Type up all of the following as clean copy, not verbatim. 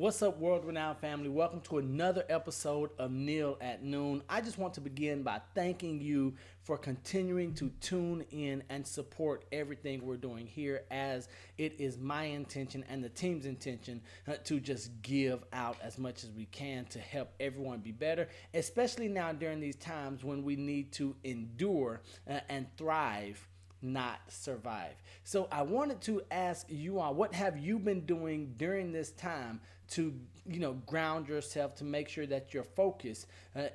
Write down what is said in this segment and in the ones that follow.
What's up, World Renowned family? Welcome to another episode of Neil at Noon. I just want to begin by thanking you for continuing to tune in and support everything we're doing here, as it is my intention and the team's intention to just give out as much as we can to help everyone be better, especially now during these times when we need to endure and thrive, not survive. So I wanted to ask you all, what have you been doing during this time to ground yourself, to make sure that your focus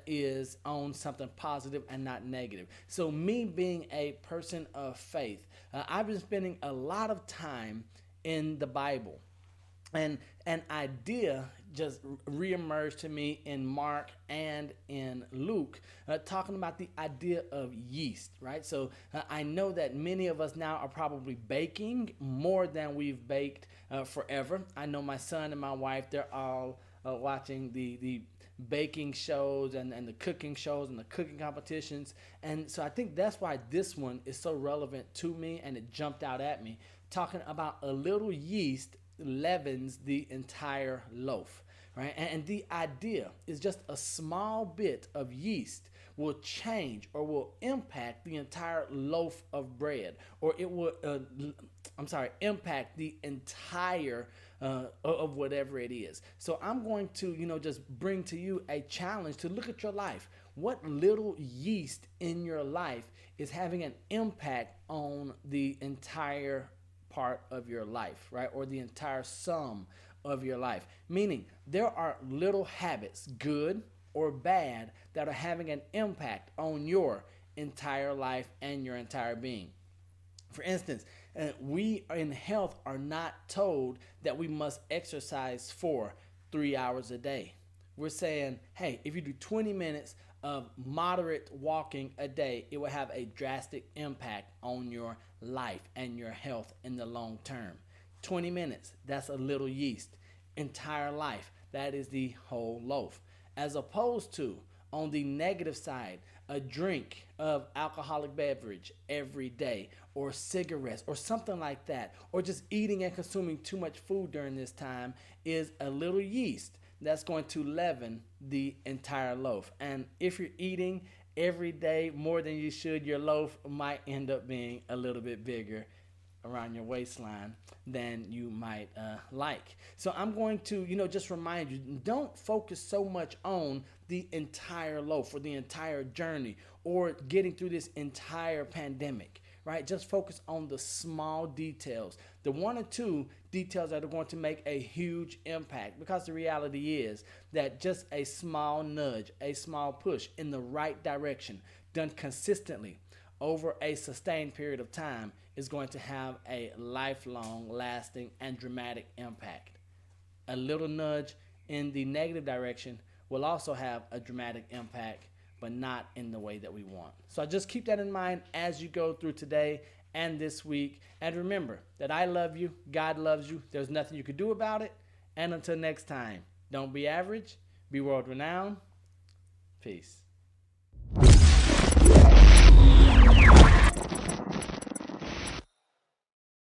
is on something positive and not negative? So me being a person of faith, I've been spending a lot of time in the Bible. And an idea just reemerged to me in Mark and in Luke, talking about the idea of yeast, right? So I know that many of us now are probably baking more than we've baked forever. I know my son and my wife, they're all watching the baking shows and the cooking shows and the cooking competitions. And so I think that's why this one is so relevant to me, and it jumped out at me, talking about a little yeast leavens the entire loaf, right? And the idea is just a small bit of yeast will change or will impact the entire loaf of bread, or it will, impact the entire of whatever it is. So I'm going to, just bring to you a challenge to look at your life. What little yeast in your life is having an impact on the entire part of your life, right? Or the entire sum of your life. Meaning there are little habits, good or bad, that are having an impact on your entire life and your entire being. For instance, we in health are not told that we must exercise for 3 hours a day. We're saying, hey, if you do 20 minutes of moderate walking a day, it will have a drastic impact on your life and your health in the long term. 20 minutes, that's a little yeast. Entire life, that is the whole loaf. As opposed to, on the negative side, a drink of alcoholic beverage every day, or cigarettes, or something like that, or just eating and consuming too much food during this time, is a little yeast that's going to leaven the entire loaf. And if you're eating every day more than you should, your loaf might end up being a little bit bigger around your waistline than you might like. So I'm going to, just remind you, don't focus so much on the entire loaf or the entire journey or getting through this entire pandemic, right? Just focus on the small details, the one or two details that are going to make a huge impact, because the reality is that just a small nudge, a small push in the right direction, done consistently over a sustained period of time, is going to have a lifelong, lasting, and dramatic impact. A little nudge in the negative direction will also have a dramatic impact, but not in the way that we want. So just keep that in mind as you go through today and this week. And remember that I love you, God loves you, there's nothing you can do about it. And until next time, don't be average, be world renowned. Peace.